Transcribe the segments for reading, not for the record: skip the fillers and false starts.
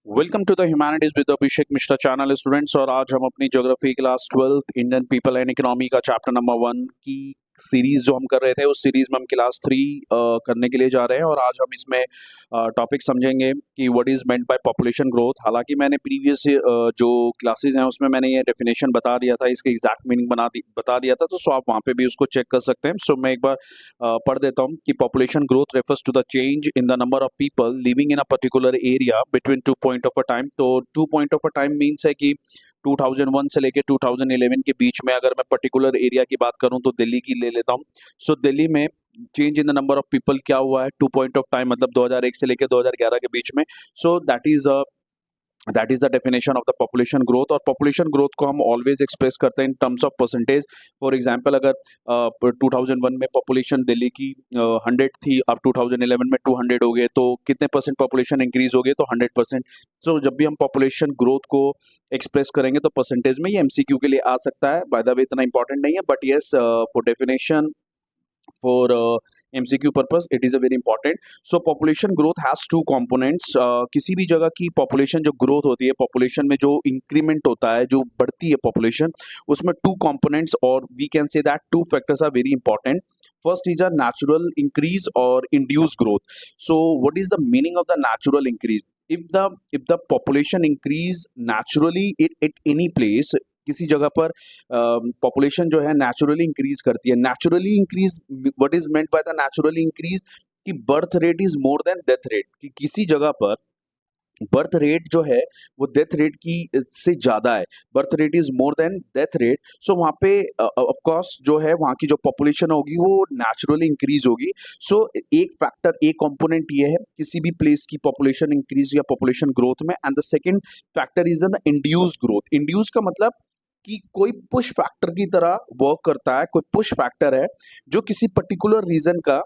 Welcome to the humanities with Abhishek Mishra channel students. और आज हम अपनी geography class 12th Indian people and economy का चैप्टर नंबर 1 की सीरीज जो हम कर रहे थे उस सीरीज में हम क्लास 3 करने के लिए जा रहे हैं। और आज हम इसमें टॉपिक समझेंगे कि what is meant by population growth. हालांकि मैंने प्रीवियस जो क्लासेस हैं उसमें मैंने ये डेफिनेशन बता दिया था, इसके एग्जैक्ट मीनिंग बता दिया था, तो आप वहाँ पे भी उसको चेक कर सकते हैं। सो मैं एक बार पढ़ देता हूँ कि population growth refers to the change in the number of people living in a particular area between 2 point of a time. तो 2 point of a time means है कि 2001 से लेके 2011 के बीच में अगर मैं पर्टिकुलर एरिया की बात करूं तो दिल्ली की ले लेता हूं। सो दिल्ली में change in the number of people क्या हुआ है 2 पॉइंट ऑफ टाइम, मतलब 2001 से लेके 2011 के बीच में। So that is the definition of the population growth. और पॉपुलेशन ग्रोथ को हम ऑलवेज एक्सप्रेस करते हैं इन terms of percentage. For example अगर 2001 में पॉपुलेशन दिल्ली की 100 थी, अब 2011 में 200 हो गए, तो कितने परसेंट पॉपुलेशन इंक्रीज हो गए? तो 100%। सो जब भी हम पॉपुलेशन ग्रोथ को एक्सप्रेस करेंगे तो परसेंटेज में ये एमसीक्यू के लिए आ सकता है। बाय द वे इतना इंपॉर्टेंट नहीं है, but yes for definition for MCQ purpose it is a very important. So population growth has two components. किसी भी जगह की population जो growth होती है, population में जो increment होता है, जो बढ़ती है population, उसमें two components और we can say that two factors are very important. First is a natural increase or induced growth. So what is the meaning of the natural increase? If the population increase naturally at any place, किसी जगह पर population जो है naturally increase करती है। Naturally increase, what is meant by the naturally increase? कि birth rate is more than death rate, कि किसी जगह पर बर्थ रेट जो है वो डेथ रेट की से ज्यादा है, birth rate is more than death rate. So वहाँ पे ऑफ कोर्स जो है वहाँ की जो पॉपुलेशन होगी वो नेचुरली इंक्रीज होगी। सो एक फैक्टर, एक कंपोनेंट ये है किसी भी प्लेस की पॉपुलेशन इंक्रीज या पॉपुलेशन ग्रोथ में। And the second factor is the induced growth. Induce का मतलब कि कोई पुश फैक्टर की तरह वर्क करता है, कोई पुश फैक्टर है जो किसी पर्टिकुलर रीजन का,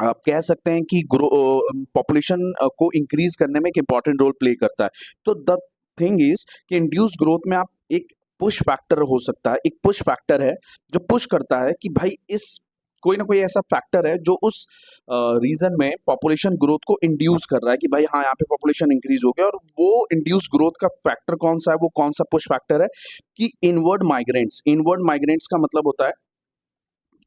आप कह सकते हैं कि पॉपुलेशन को इंक्रीज करने में एक इंपॉर्टेंट रोल प्ले करता है। तो द थिंग इज कि इंड्यूस ग्रोथ में आप एक पुश फैक्टर हो सकता है, एक पुश फैक्टर है जो पुश करता है कि भाई इस कोई ना कोई ऐसा फैक्टर है जो उस रीजन में पॉपुलेशन ग्रोथ को इंड्यूस कर रहा है कि भाई हाँ यहाँ पे पॉपुलेशन इंक्रीज हो गया। और वो इंड्यूस ग्रोथ का फैक्टर कौन सा है, वो कौन सा पुश फैक्टर है? कि इनवर्ड माइग्रेंट्स। इनवर्ड माइग्रेंट्स का मतलब होता है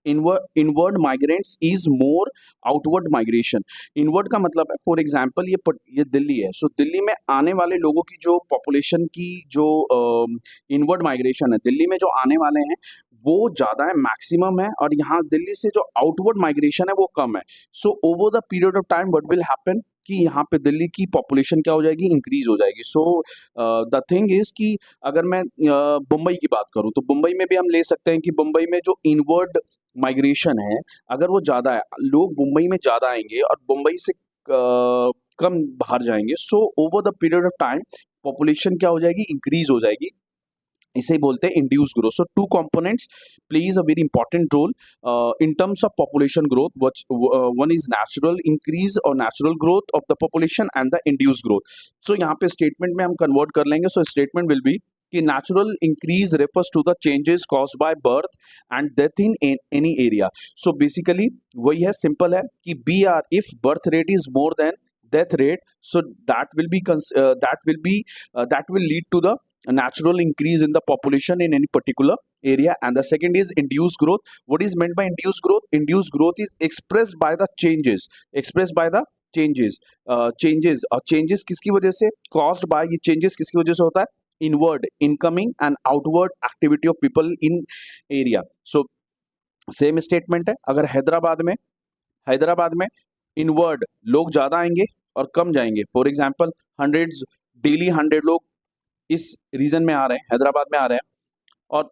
inward migrants is more outward migration. Inward का मतलब है, फॉर एग्जांपल ये दिल्ली है। सो दिल्ली में आने वाले लोगों की जो पॉपुलेशन की जो इनवर्ड माइग्रेशन है, दिल्ली में जो आने वाले हैं वो ज्यादा है, मैक्सिमम है, और यहाँ दिल्ली से जो आउटवर्ड माइग्रेशन है वो कम है। सो over the period of time what will happen कि यहाँ पे दिल्ली की पॉपुलेशन क्या हो जाएगी? इंक्रीज हो जाएगी। सो द थिंग इज कि अगर मैं मुंबई की बात करूं तो मुंबई में भी हम ले सकते हैं कि मुंबई में जो इनवर्ड माइग्रेशन है, अगर वो ज्यादा है, लोग मुंबई में ज्यादा आएंगे और मुंबई से कम बाहर जाएंगे। So over the period of time population क्या हो जाएगी? इंक्रीज हो जाएगी। इसे बोलते हैं induced growth. So two components plays a very important role in terms of population growth. One is natural increase और natural growth of the population and the induced growth. So यहाँ पे स्टेटमेंट में हम कन्वर्ट कर लेंगे। So statement will be कि natural increase refers to the changes caused by birth and death in any area. So basically वही है, simple है कि B R if birth rate is more than death rate, so that will lead to the natural increase in the population in any particular area. And the second is induced growth. What is meant by induced growth? Induced growth is expressed by the changes, changes किसकी वजह से? caused by, ये changes किसकी वजह से होता है? inward, incoming and outward activity of people in area. So same statement है। अगर हैदराबाद में इनवर्ड लोग ज्यादा आएंगे और कम जाएंगे। फॉर एग्जाम्पल डेली 100 लोग इस रीजन में आ रहे हैं, हैदराबाद में आ रहे हैं, और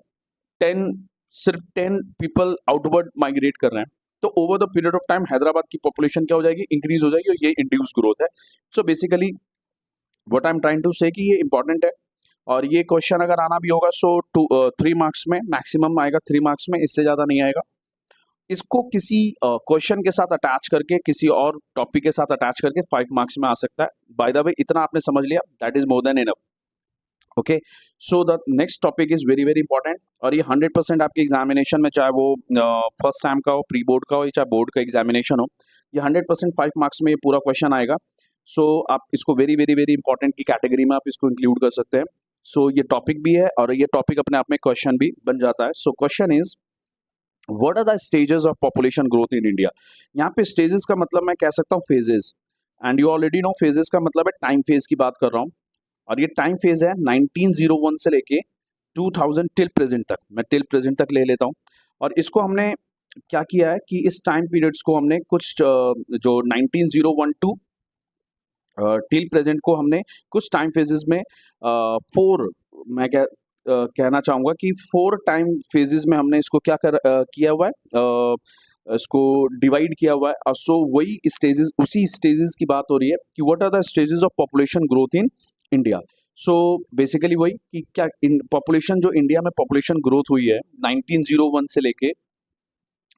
10 सिर्फ 10 पीपल आउटवर्ड माइग्रेट कर रहे हैं। तो over the period of time Hyderabad की पॉपुलेशन क्या हो जाएगी? इंक्रीज हो जाएगी, और ये इंड्यूस ग्रोथ है। So basically what I am trying to say कि ये इंपॉर्टेंट है। और ये क्वेश्चन अगर आना भी होगा सो 3 मार्क्स में मैक्सिमम आएगा, 3 मार्क्स में, इससे ज्यादा नहीं आएगा। इसको किसी क्वेश्चन के साथ अटैच करके, किसी और टॉपिक के साथ अटैच करके 5 मार्क्स में आ सकता है। बाय द वे इतना आपने समझ लिया, that is more than enough. Okay, so the next topic is very very important, और ये 100% आपके एग्जामिनेशन में, चाहे वो फर्स्ट टाइम का हो, प्री बोर्ड का हो, या चाहे बोर्ड का एग्जामिनेशन हो, ये 100% 5 मार्क्स में ये पूरा क्वेश्चन आएगा। सो आप इसको वेरी वेरी वेरी इंपॉर्टेंट की कैटेगरी में आप इसको इंक्लूड कर सकते हैं। सो ये टॉपिक भी है और ये टॉपिक अपने आप में क्वेश्चन भी बन जाता है। So question is what are the stages of population growth in India. यहाँ पे स्टेजेस का मतलब मैं कह सकता हूँ phases, and you already know phases का मतलब है टाइम फेज की बात कर रहा हूँ। और ये टाइम फेज है 1901 से लेके 2000 टिल प्रेजेंट तक, मैं टिल प्रेजेंट तक ले लेता हूँ। और इसको हमने क्या किया है कि इस टाइम पीरियड्स को हमने कुछ जो 1901 टू टिल प्रेजेंट को हमने कुछ टाइम फेजेस में फोर, मैं कहना चाहूँगा कि 4 टाइम फेजेस में हमने इसको किया हुआ है, इसको डिवाइड किया हुआ है। सो वही स्टेजेस, उसी स्टेजेस की बात हो रही है कि what are the stages of population growth in India. So basically वही कि क्या पॉपुलेशन जो इंडिया में पॉपुलेशन ग्रोथ हुई है 1901 से लेके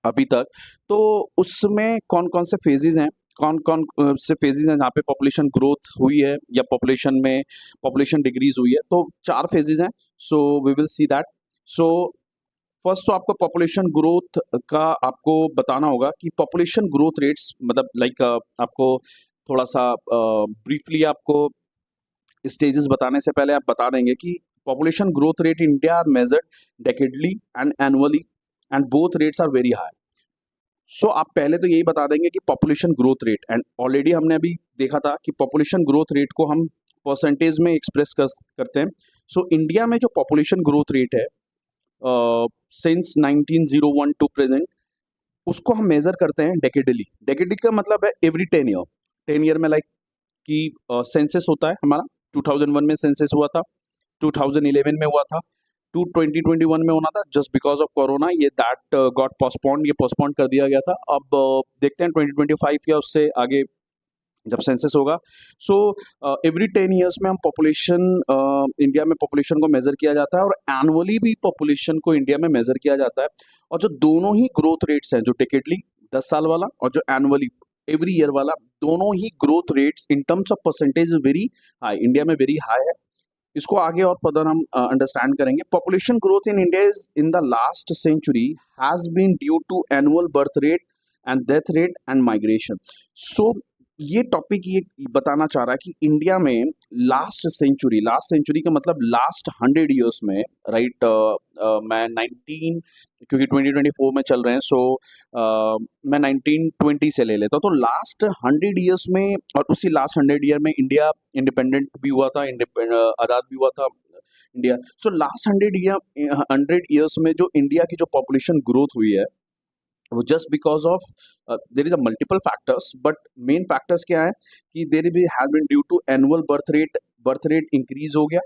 अभी तक, तो उसमें कौन कौन से फेजेस हैं, कौन कौन से फेजेस हैं जहाँ पे पॉपुलेशन ग्रोथ हुई है या पॉपुलेशन में पॉपुलेशन डिक्रीज हुई है। तो 4 फेजेस हैं। So we will see that. So first तो आपको पॉपुलेशन ग्रोथ का आपको बताना होगा कि पॉपुलेशन ग्रोथ रेट्स मतलब लाइक आपको थोड़ा सा ब्रीफली आपको स्टेजेस बताने से पहले आप बता देंगे कि population growth rate in India are measured decadely and annually and both rates are very high. So आप पहले तो यही बता देंगे कि population growth rate, and already हमने अभी देखा था कि पॉपुलेशन ग्रोथ रेट को हम परसेंटेज में एक्सप्रेस करते हैं। सो इंडिया में जो पॉपुलेशन ग्रोथ रेट है सिंस 1901 टू प्रेजेंट, उसको हम मेजर करते हैं डेकेडली। डेकेडली का मतलब है एवरी 10 ईयर। 10 ईयर में लाइक कि सेंसस होता है हमारा। 2001 में सेंसस हुआ था, 2011 में हुआ था, 2021 में होना था। जस्ट बिकॉज ऑफ कोरोना ये दैट गॉट पोस्टपोन्ड, ये पोस्टपोन कर दिया गया था। अब देखते हैं 2025 या उससे आगे जब सेंसस होगा। सो एवरी 10 ईयर्स में हम पॉपुलेशन इंडिया में पॉपुलेशन को मेजर किया जाता है और एनुअली भी पॉपुलेशन को इंडिया में मेजर किया जाता है। और जो दोनों ही ग्रोथ रेट्स हैं, जो टिकेटली 10 साल वाला और जो एनुअली एवरी ईयर वाला, दोनों ही growth rates in terms of percentage very high, India में वेरी हाई है। इसको आगे और फर्दर हम अंडरस्टैंड करेंगे। Population growth in India is in the last century has been due to annual birth rate and death rate and migration. So ये topic ये बताना चाह रहा है कि इंडिया में लास्ट सेंचुरी का मतलब लास्ट 100 ईयर्स में, राइट, मैं 19 क्योंकि 2024 में चल रहे हैं, सो मैं 1920 से ले लेता हूँ। तो लास्ट 100 ईयर्स में, और उसी लास्ट 100 ईयर में इंडिया इंडिपेंडेंट भी हुआ था, आज़ाद भी हुआ था इंडिया। सो लास्ट 100 ईयर्स में जो इंडिया की जो पॉपुलेशन ग्रोथ हुई है वो just because of there is a multiple factors, but main factors क्या है कि देर भी has been due to annual birth rate increase हो गया,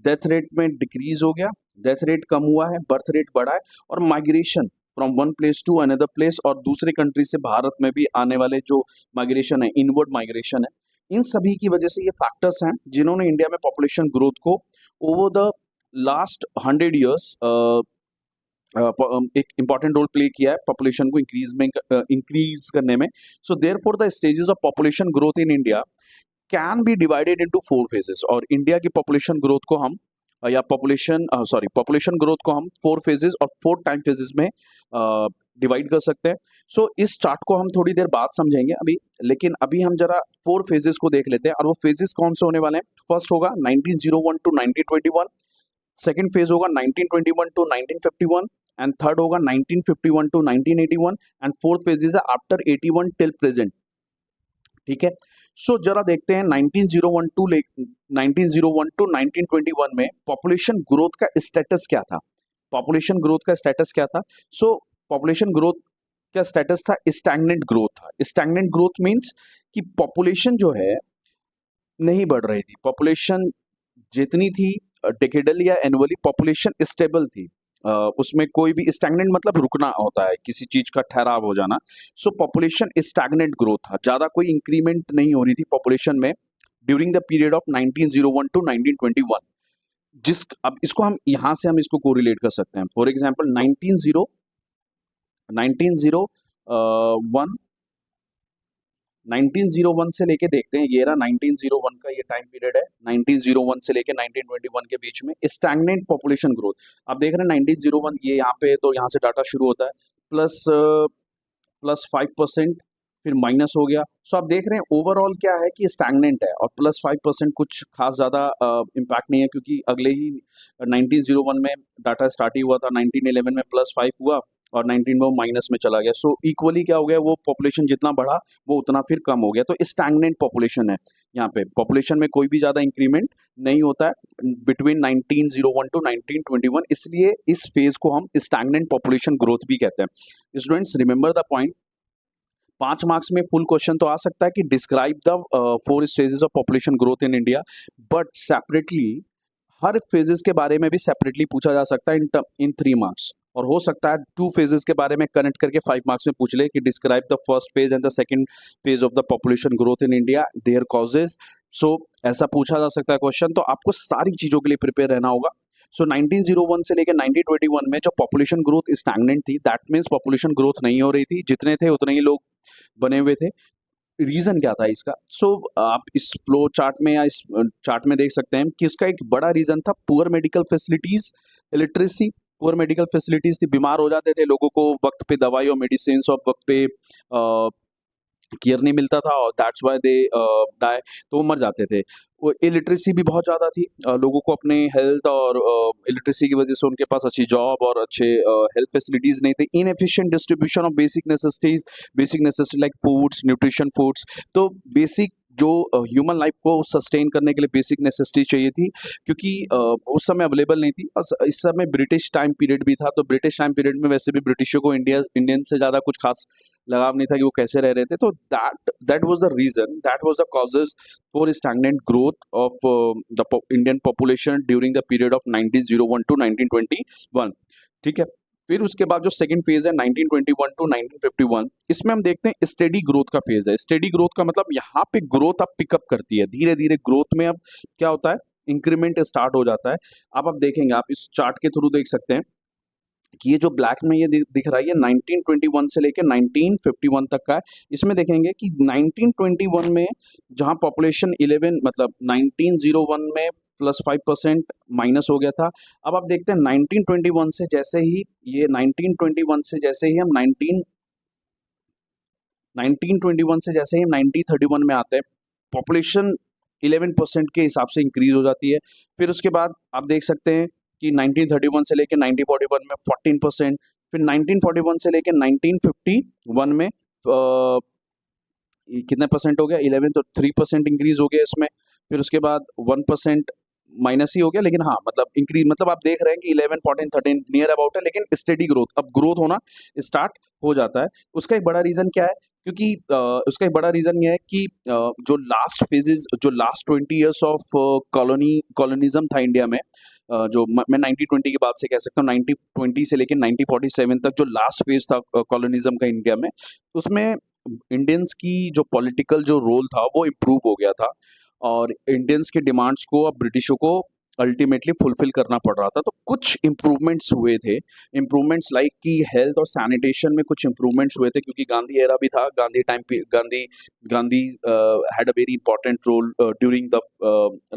डेथ रेट में डिक्रीज हो गया, डेथ रेट कम हुआ है, बर्थ रेट बढ़ा है, और migration from one place to another place, और दूसरे कंट्री से भारत में भी आने वाले जो माइग्रेशन है, इनवर्ड माइग्रेशन है, इन सभी की वजह से ये फैक्टर्स हैं जिन्होंने इंडिया में पॉपुलेशन ग्रोथ को ओवर द लास्ट 100 ईयर्स एक इंपॉर्टेंट रोल प्ले किया है पॉपुलेशन को इंक्रीज करने में। So therefore the stages of population growth in India can be divided into 4 phases. और इंडिया की पॉपुलेशन ग्रोथ को हम या पॉपुलेशन ग्रोथ को हम 4 फेजेस और 4 टाइम फेजेस में डिवाइड कर सकते हैं। सो इस चार्ट को हम थोड़ी देर बाद समझेंगे अभी, लेकिन अभी हम जरा 4 फेजेस को देख लेते हैं। और वो फेजेस कौन से होने वाले हैं? फर्स्ट होगा 1901 टू 1921, सेकेंड फेज होगा 1921 टू 1951, एंड थर्ड होगा 1951 to 1981, and fourth phase is after 81 till present. ठीक है, सो जरा देखते हैं 1901 टू 1921 में पॉपुलेशन ग्रोथ का स्टेटस क्या था। पॉपुलेशन ग्रोथ का स्टेटस क्या था? सो पॉपुलेशन ग्रोथ का स्टेटस था स्टैग्नेंट ग्रोथ था। स्टैग्नेंट ग्रोथ मींस कि पॉपुलेशन जो है नहीं बढ़ रही थी, पॉपुलेशन जितनी थी डेकेडल या एनुअली पॉपुलेशन स्टेबल थी, उसमें कोई भी स्टैग्नेंट मतलब रुकना होता है, किसी चीज का ठहराव हो जाना। सो पॉपुलेशन स्टैग्नेंट ग्रोथ था, ज्यादा कोई इंक्रीमेंट नहीं हो रही थी पॉपुलेशन में during the period of 1901 to 1921। अब इसको हम यहां से हम इसको कोरिलेट कर सकते हैं। फॉर एग्जाम्पल 1901 से लेके देखते हैं, ये रहा 1901 का ये टाइम पीरियड है। 1901 से लेके 1921 के बीच में स्टैग्नेंट पॉपुलेशन ग्रोथ। आप देख रहे हैं 1901 ये यहाँ पे, तो यहाँ से डाटा शुरू होता है प्लस 5%, फिर माइनस हो गया। सो आप देख रहे हैं ओवरऑल क्या है कि स्टैग्नेंट है और +5% कुछ खास ज़्यादा इम्पैक्ट नहीं है, क्योंकि अगले ही 1901 में डाटा स्टार्ट ही हुआ था, 1911 में +5 हुआ और 19 में वो माइनस में चला गया। सो इक्वली क्या हो गया, वो पॉपुलेशन जितना बढ़ा वो उतना फिर कम हो गया। तो स्टैग्नेंट पॉपुलेशन है यहाँ पे, पॉपुलेशन में कोई भी ज़्यादा इंक्रीमेंट नहीं होता है बिटवीन 1901 टू 1921, इसलिए इस फेज को हम स्टैग्नेंट पॉपुलेशन ग्रोथ भी कहते हैं। Students remember the point, 5 marks में फुल क्वेश्चन तो आ सकता है कि describe the 4 stages of population growth in India, but separately her phases के बारे में भी सेपरेटली पूछा जा सकता है इन 3 मार्क्स, और हो सकता है 2 फेजेस के बारे में कनेक्ट करके 5 मार्क्स में पूछ ले कि describe the first phase and the second phase of the population growth in India, their causes. So ऐसा पूछा जा सकता है क्वेश्चन, तो आपको सारी चीजों के लिए प्रिपेयर रहना होगा। सो 1901 से लेकर 1921 में जो पॉपुलेशन ग्रोथ स्टैग्नेंट थी, दैट मीन्स पॉपुलेशन ग्रोथ नहीं हो रही थी, जितने थे उतने ही लोग बने हुए थे। रीजन क्या था इसका? आप इस फ्लो चार्ट में या इस चार्ट में देख सकते हैं कि इसका एक बड़ा रीजन था poor medical facilities, illiteracy. Poor medical facilities थी, बीमार हो जाते थे लोगों को वक्त पे दवाई और मेडिसिन और वक्त पे केयर नहीं मिलता था, और दैट्स व्हाई दे डाई, तो वो मर जाते थे। वो इलिटरेसी भी बहुत ज़्यादा थी, लोगों को अपने हेल्थ और इलिटरेसी की वजह से उनके पास अच्छी जॉब और अच्छे हेल्थ फैसिलिटीज़ नहीं थे। Inefficient distribution of basic necessity like foods, nutrition foods. तो बेसिक जो ह्यूमन लाइफ को सस्टेन करने के लिए बेसिक नेसेसिटी चाहिए थी, क्योंकि उस समय अवेलेबल नहीं थी, और इस समय ब्रिटिश टाइम पीरियड भी था, तो ब्रिटिश टाइम पीरियड में वैसे भी ब्रिटिशों को इंडियन से ज़्यादा कुछ खास लगाव नहीं था कि वो कैसे रह रहे थे। तो that was the reason, that was the causes for stagnant growth of the Indian population during the period of 1901 to 1921। ठीक है, फिर उसके बाद जो सेकंड फेज है 1921 टू 1951, इसमें हम देखते हैं स्टेडी ग्रोथ का फेज है। स्टेडी ग्रोथ का मतलब यहाँ पे ग्रोथ अब पिकअप करती है धीरे धीरे, ग्रोथ में अब क्या होता है, इंक्रीमेंट स्टार्ट हो जाता है। अब आप देखेंगे, आप इस चार्ट के थ्रू देख सकते हैं कि ये जो ब्लैक में ये दिख रहा है, ये 1921 से लेकर 1951 तक का है। इसमें देखेंगे कि 1921 में जहां पॉपुलेशन 11 मतलब 1901 में +5% माइनस हो गया था। अब आप देखते हैं 1921 से जैसे ही ये 1921 से जैसे ही हम 1921 से जैसे ही 1931 में आते हैं, पॉपुलेशन 11% के हिसाब से इंक्रीज हो जाती है। फिर उसके बाद आप देख सकते हैं कि 1931 से लेकर 1941 में 14%, फिर 1941 से लेकर 1951 में कितने परसेंट हो गया, 11, तो 3% इंक्रीज हो गया इसमें। फिर उसके बाद 1% माइनस ही हो गया, लेकिन हाँ मतलब इंक्रीज, मतलब आप देख रहे हैं कि 11, 14, 13 नियर अबाउट है, लेकिन स्टेडी ग्रोथ, अब ग्रोथ होना स्टार्ट हो जाता है। उसका एक बड़ा रीजन क्या है, क्योंकि उसका एक बड़ा रीजन ये है कि जो लास्ट फेजेस, जो लास्ट 20 ईयर्स ऑफ कॉलोनिज्म था इंडिया में, जो मैं 1920 के बाद से कह सकता हूँ, 1920 से लेकर 1947 तक जो लास्ट फेज था कॉलोनिज्म का इंडिया में, उसमें इंडियंस की जो पॉलिटिकल जो रोल था वो इम्प्रूव हो गया था, और इंडियंस के डिमांड्स को अब ब्रिटिशों को अल्टीमेटली फुलफिल करना पड़ रहा था। तो कुछ इम्प्रूवमेंट्स हुए थे, इम्प्रूवमेंट्स लाइक कि हेल्थ और सैनिटेशन में कुछ इम्प्रूवमेंट्स हुए थे, क्योंकि गांधी एरा भी था, गांधी टाइम पे Gandhi had a very important role during the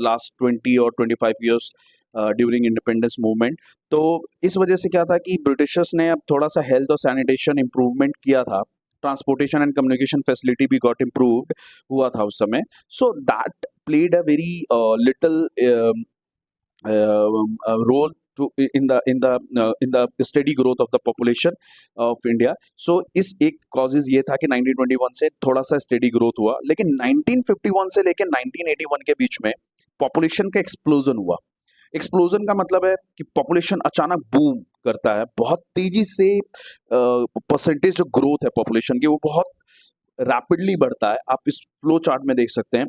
last 20 और 25 ईयर्स ड्यूरिंग इंडिपेंडेंस मूवमेंट। तो इस वजह से क्या था कि ब्रिटिशर्स ने अब थोड़ा सा हेल्थ और सैनिटेशन इम्प्रूवमेंट किया था, ट्रांसपोर्टेशन एंड कम्युनिकेशन फैसिलिटी भी गॉट इम्प्रूव्ड हुआ था उस समय। So that played a very little role to in the steady growth of the population of India. So इस एक causes ये था कि 1921 से थोड़ा सा steady growth हुआ, लेकिन 1951 से लेकर 1981 के बीच में population का explosion हुआ। एक्सप्लोजन का मतलब है कि पॉपुलेशन अचानक बूम करता है, बहुत तेजी से परसेंटेज जो ग्रोथ है पॉपुलेशन की वो बहुत रैपिडली बढ़ता है। आप इस फ्लो चार्ट में देख सकते हैं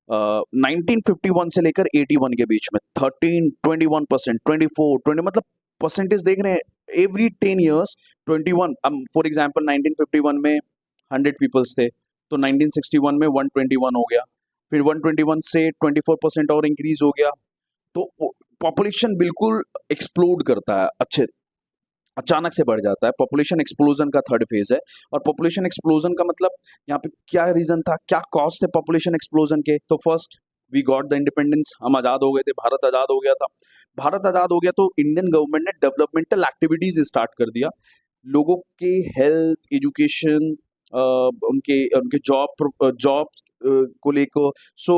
1951 से लेकर 81 के बीच में 13, 21%, 24, 20, मतलब परसेंटेज देख रहे हैं एवरी 10 ईयर्स 21। फॉर एग्जांपल 1951 में 100 पीपल्स थे, तो 1961 में 121 हो गया, फिर 121 से 24% और इंक्रीज हो गया, तो पॉपुलेशन बिल्कुल एक्सप्लोड करता है, अच्छे अचानक से बढ़ जाता है। पॉपुलेशन एक्सप्लोजन का थर्ड फेज है, और पॉपुलेशन एक्सप्लोजन का मतलब यहाँ पे क्या रीजन था, क्या कॉज थे पॉपुलेशन एक्सप्लोजन के? तो first we got the independence, हम आजाद हो गए थे, भारत आजाद हो गया था। भारत आजाद हो गया तो इंडियन गवर्नमेंट ने डेवलपमेंटल एक्टिविटीज स्टार्ट कर दिया, लोगों के हेल्थ, एजुकेशन, उनके उनके जॉब को लेकर। सो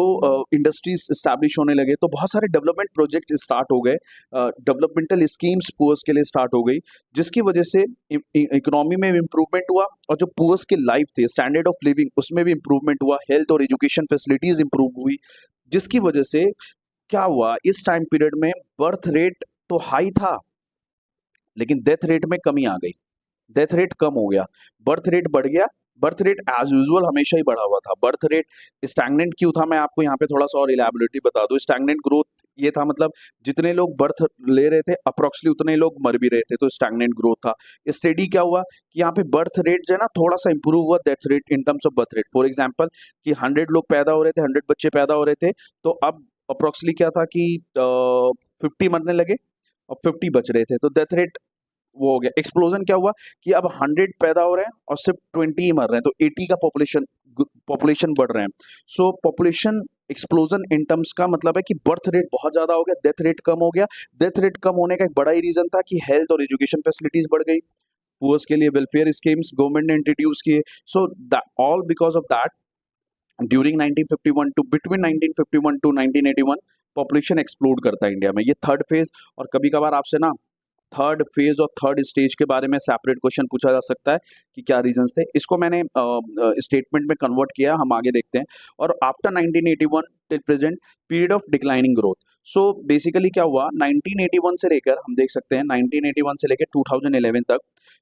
इंडस्ट्रीज इस्टेब्लिश होने लगे, तो बहुत सारे डेवलपमेंट प्रोजेक्ट स्टार्ट हो गए, डेवलपमेंटल स्कीम्स पुअर्स के लिए स्टार्ट हो गई, जिसकी वजह से इकोनॉमी में इम्प्रूवमेंट हुआ और जो पुअर्स की लाइफ थे, स्टैंडर्ड ऑफ लिविंग, उसमें भी इम्प्रूवमेंट हुआ, हेल्थ और एजुकेशन फैसिलिटीज इंप्रूव हुई, जिसकी वजह से क्या हुआ, इस टाइम पीरियड में बर्थ रेट तो हाई था, लेकिन डेथ रेट में कमी आ गई, डेथ रेट कम हो गया, बर्थ रेट बढ़ गया। बर्थ रेट एज यूजुअल हमेशा ही बढ़ा हुआ था, बर्थ रेट स्टैग्नेंट क्यों था, मैं आपको यहाँ पे थोड़ा सा और इलैबोरेटली बता दूं। स्टैग्नेंट ग्रोथ ये था, मतलब जितने लोग बर्थ ले रहे थे अप्रोक्सली उतने लोग मर भी रहे थे, तो स्टैग्नेंट ग्रोथ था। स्टेडी क्या हुआ कि यहाँ पे बर्थ रेट जो है ना थोड़ा सा इंप्रूव हुआ, death rate in terms of birth rate. For example कि 100 लोग पैदा हो रहे थे, 100 बच्चे पैदा हो रहे थे, तो अब अप्रोक्सली क्या था कि 50 मरने लगे और 50 बच रहे थे, तो डेथ रेट वो हो गया। एक्सप्लोजन क्या हुआ कि अब 100 पैदा हो रहे हैं और सिर्फ 20 ही मर रहे हैं, तो 80 का पॉपुलेशन बढ़ रहे हैं। सो पॉपुलेशन एक्सप्लोजन इन टर्म्स का मतलब है कि बर्थ रेट बहुत ज्यादा हो गया, डेथ रेट कम हो गया। डेथ रेट कम होने का एक बड़ा ही रीजन था कि हेल्थ और एजुकेशन फैसिलिटीज बढ़ गई, पुअर्स के लिए वेलफेयर स्कीम्स गवर्नमेंट ने इंट्रोड्यूस किए। So all because of that during 1951 to between 1951 to 1981 population explode करता है इंडिया में। ये थर्ड फेज, और कभी कभार आपसे ना थर्ड फेज और थर्ड स्टेज के बारे में सेपरेट क्वेश्चन पूछा जा सकता है कि क्या रीजंस थे। इसको मैंने स्टेटमेंट में कन्वर्ट किया, हम आगे देखते हैं। और after 1981 till present period of declining growth. So basically क्या हुआ, 1981 से लेकर हम देख सकते हैं 1981 से लेकर 2011 तक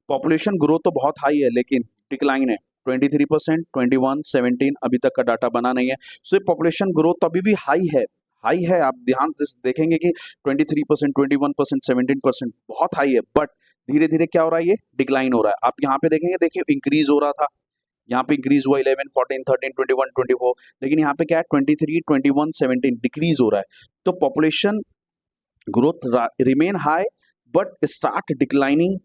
पॉपुलेशन ग्रोथ तो बहुत हाई है, लेकिन डिक्लाइन है 23%, 21, 17 अभी तक का डाटा बना नहीं है। सो पॉपुलेशन ग्रोथ तो अभी भी हाई है। आप ध्यान से देखेंगे कि 23%, 21%, 17% बहुत हाई है, बट धीरे धीरे क्या हो रहा है, ये डिक्लाइन हो रहा है। आप यहाँ पे देखेंगे, देखिए इंक्रीज हो रहा था, यहाँ पे इंक्रीज हुआ 11, 14, 13, 21, 24, लेकिन यहाँ पे क्या है 23, 21, 17 डिक्रीज हो रहा है। तो population growth remain high but start declining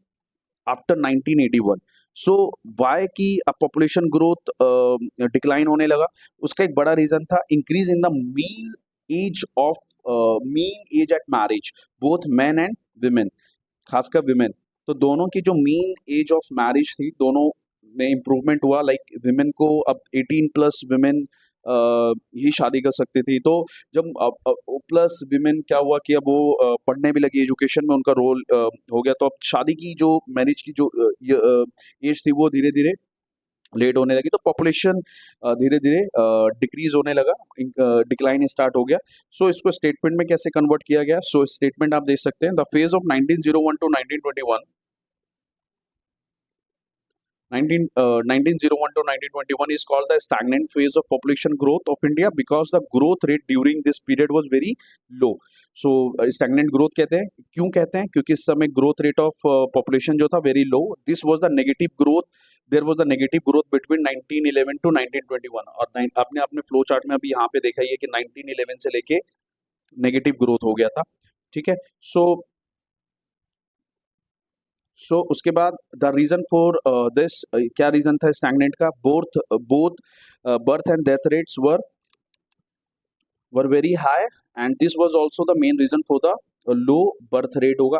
after 1981। So why की अब पॉपुलेशन ग्रोथ डिक्लाइन होने लगा, उसका एक बड़ा रीजन था increase in the mean age at marriage, both man and women, खासकर विमेन। तो दोनों की जो मीन एज ऑफ मैरिज थी, दोनों में इम्प्रूवमेंट हुआ। लाइक विमेन को अब 18 प्लस विमेन ही शादी कर सकती थी। तो जब प्लस विमेन क्या हुआ कि अब वो पढ़ने भी लगी, एजुकेशन में उनका रोल हो गया, तो अब शादी की जो मैरिज की जो एज थी वो धीरे धीरे लेट होने लगी, तो पॉपुलेशन धीरे धीरे डिक्रीज होने लगा, डिक्लाइन स्टार्ट हो गया। सो इसको स्टेटमेंट में कैसे कन्वर्ट किया गया, सो स्टेटमेंट आप देख सकते हैं, the phase of 1901 to 1921 1901 to 1921 is called the stagnant phase of population growth of India because the growth rate during this period was very low. So stagnant growth कहते हैं, क्यों कहते हैं, क्योंकि इस समय growth rate of population जो था very low. This was the negative growth. There was the negative growth between 1911 to 1921. और आपने अपने फ्लो चार्ट में अभी यहाँ पे देखा ही है कि 1911 से लेके नेगेटिव ग्रोथ हो गया था, ठीक है। सो उसके बाद द रीजन फॉर दिस, क्या रीजन था स्टैग्नेंट का, both birth and death rates were very high, and this was also the main reason for the low birth rate होगा,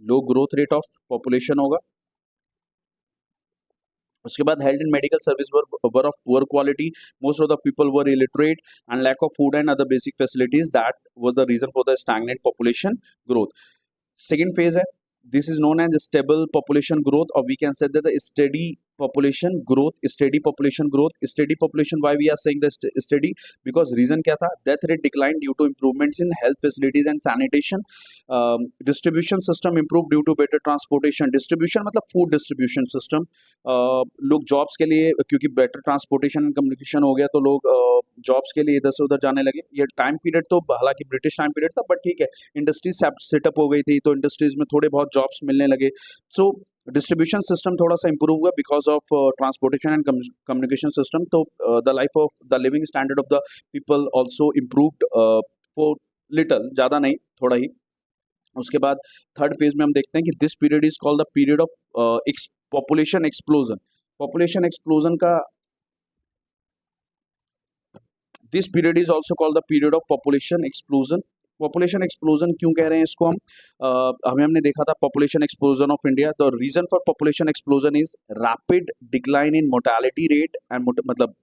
low growth rate of population होगा। उसके बाद health and medical service were of poor quality, most of the people were illiterate and lack of food and other basic facilities, that was the reason for the stagnant population growth. Second phase है, this is known as stable population growth, और we can say that the steady population growth, steady population, why we are saying the steady, because reason क्या था, death rate declined due to improvements in health facilities and sanitation, distribution system improved due to better transportation, distribution मतलब food distribution system, लोग jobs के लिए, क्योंकि better transportation and communication हो गया, तो लोग जॉब्स के लिए इधर से उधर जाने लगे। ये टाइम पीरियड तो हालांकि ब्रिटिश टाइम पीरियड था, बट ठीक है, इंडस्ट्रीज सेटअप हो गई थी, तो इंडस्ट्रीज में थोड़े बहुत जॉब्स मिलने लगे। सो डिस्ट्रीब्यूशन सिस्टम थोड़ा सा इंप्रूव हुआ because of transportation and communication system, तो the life of the living standard of the people also improved for little, ज़्यादा नहीं, थोड़ा ही। उसके बाद थर्ड फेज में हम देखते हैं कि this period is called the period of population explosion का, this period is also called the period of population explosion population explosion क्यों कह रहे हैं इसको हम? हमें हमने देखा था population explosion of India. The reason for population explosion is rapid decline in mortality rate and मतलब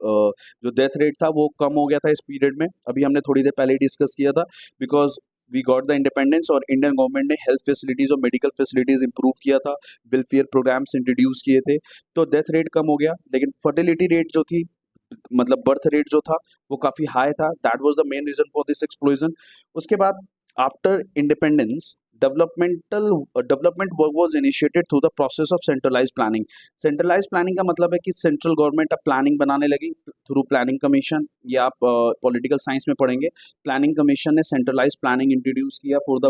जो डेथ रेट था वो कम हो गया था इस पीरियड में। अभी हमने थोड़ी देर पहले ही डिस्कस किया था, because we got the independence और इंडियन गवर्नमेंट ने हेल्थ फैसिलिटीज और मेडिकल फैसिलिटीज इंप्रूव किया था, वेलफेयर प्रोग्राम्स इंट्रोड्यूस किए थे, तो डेथ रेट कम हो गया। लेकिन फर्टिलिटी रेट जो थी, मतलब बर्थ रेट जो था वो काफी हाई था। That was the main reason for this explosion. उसके बाद after independence development work was initiated through the process of centralised planning. Centralised planning का मतलब है कि सेंट्रल गवर्नमेंट अब प्लानिंग बनाने लगी थ्रू प्लानिंग कमीशन। ये आप पॉलिटिकल साइंस में पढ़ेंगे। प्लानिंग कमीशन ने सेंट्रलाइज्ड प्लानिंग इंट्रोड्यूस किया for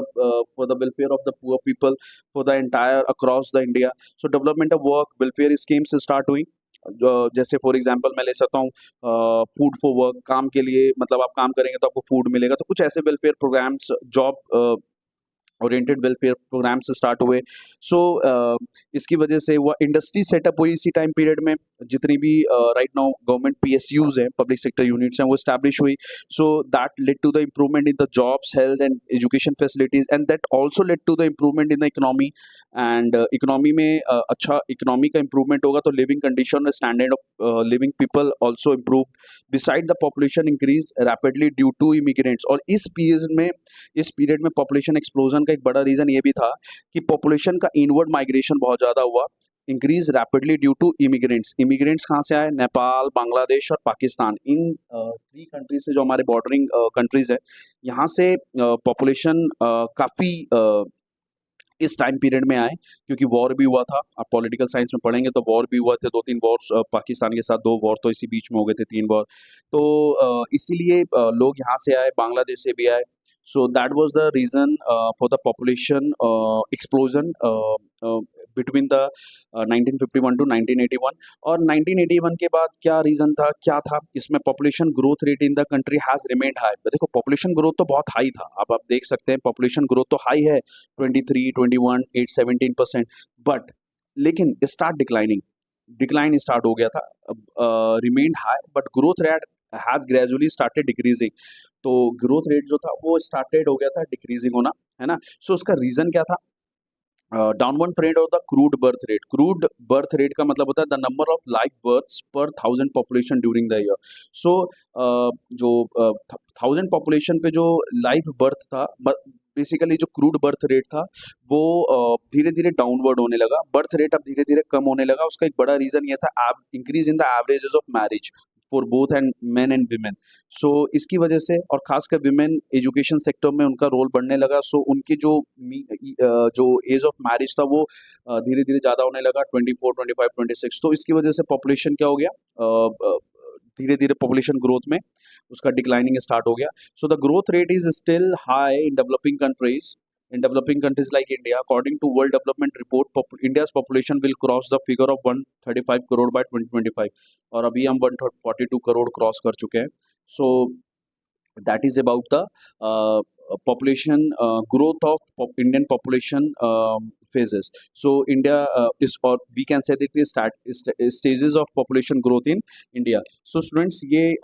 the welfare of the poor people for the entire across the India. So development of work welfare schemes start हुई। जैसे फॉर एग्जांपल मैं ले सकता हूँ फूड फॉर वर्क, काम के लिए, मतलब आप काम करेंगे तो आपको फूड मिलेगा, तो कुछ ऐसे welfare programmes, job oriented welfare programme से स्टार्ट हुए। सो इसकी वजह से वो इंडस्ट्री सेटअप हुई इसी टाइम पीरियड में। जितनी भी राइट नाउ गवर्नमेंट पीएसयूज हैं, पब्लिक सेक्टर यूनिट्स हैं, वो स्टैब्लिश हुई। So that led to the improvement in the jobs, health and education facilities, and that also led to the improvement in the economy. And economy में अच्छा economy का improvement होगा तो living condition, standard of living people also improve. Beside the population increase rapidly due to immigrants. और इस period में population explosion का एक बड़ा रीजन ये भी था कि पॉपुलेशन का इनवर्ड माइग्रेशन बहुत ज्यादा हुआ। Increase rapidly due to immigrants. Immigrants कहाँ से आए? नेपाल, बांग्लादेश और पाकिस्तान। इन थ्री कंट्रीज से, जो हमारे बॉर्डरिंग कंट्रीज है, यहाँ से पॉपुलेशन काफी इस टाइम पीरियड में आए, क्योंकि वॉर भी हुआ था। आप पॉलिटिकल साइंस में पढ़ेंगे तो वॉर भी हुआ थे, 2-3 वॉर्स पाकिस्तान के साथ, 2 वॉर तो इसी बीच में हो गए थे, 3 वॉर। तो इसीलिए लोग यहाँ से आए, बांग्लादेश से भी आए। So that was the reason for the population explosion between the 1951 to 1981। और 1981 के बाद क्या रीजन था, क्या था इसमें? Population growth rate in the country has remained high. देखो पॉपुलेशन ग्रोथ तो बहुत हाई था, अब आप देख सकते हैं पॉपुलेशन ग्रोथ तो हाई है, 23, 21, 8, 17%, बट लेकिन स्टार्ट डिक्लाइन स्टार्ट हो गया था। Remained high but growth rate has gradually started decreasing. तो ग्रोथ रेट जो था वो स्टार्टेड हो गया था डिक्रीजिंग होना, है ना। सो उसका रीजन क्या था? Downward trend of the crude birth rate. Crude birth rate का मतलब होता है the number of live births per 1000 population during the year. So जो 1000 पॉपुलेशन पे जो लाइव बर्थ था, बेसिकली जो क्रूड बर्थ रेट था वो धीरे धीरे डाउनवर्ड होने लगा। बर्थ रेट अब धीरे धीरे कम होने लगा। उसका एक बड़ा रीजन ये था increase in the averages of marriage for both and men and women. So इसकी वजह से, और खासकर विमेन एजुकेशन सेक्टर में उनका रोल बढ़ने लगा। सो उनकी जो एज ऑफ मैरिज था वो धीरे धीरे ज़्यादा होने लगा, 24, 25, 26। तो इसकी वजह से पॉपुलेशन क्या हो गया, धीरे धीरे पॉपुलेशन ग्रोथ में उसका डिक्लाइनिंग स्टार्ट हो गया। So the growth rate is still high in developing countries. In developing countries like India, according to World Development Report, India's population will cross the figure of 135 crore by 2025, और अभी हम 142 crore cross कर चुके हैं। सो that is about the population growth of Indian population phases. So India is, or we can say that the stages of population growth in India. So students, ये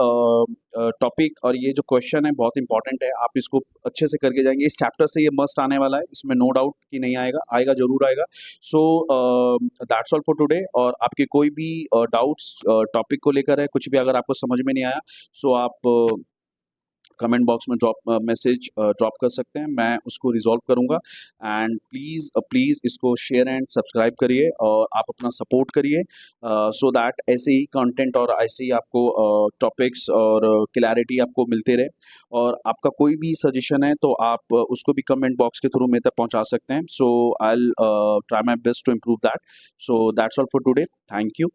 topic और ये जो क्वेश्चन है बहुत इंपॉर्टेंट है, आप इसको अच्छे से करके जाएंगे। इस चैप्टर से ये मस्ट आने वाला है, इसमें नो डाउट कि नहीं आएगा, आएगा जरूर आएगा। सो दैट्स ऑल फॉर टुडे। और आपके कोई भी डाउट्स टॉपिक को लेकर है, कुछ भी अगर आपको समझ में नहीं आया, सो आप कमेंट बॉक्स में मैसेज ड्रॉप कर सकते हैं, मैं उसको रिजॉल्व करूंगा। एंड प्लीज़ इसको शेयर एंड सब्सक्राइब करिए और आप अपना सपोर्ट करिए, सो दैट ऐसे ही कंटेंट और ऐसे ही आपको टॉपिक्स और क्लैरिटी आपको मिलते रहे। और आपका कोई भी सजेशन है तो आप उसको भी कमेंट बॉक्स के थ्रू मेरे तक पहुंचा सकते हैं। So I will try my best to improve that. So that's all for today. Thank you.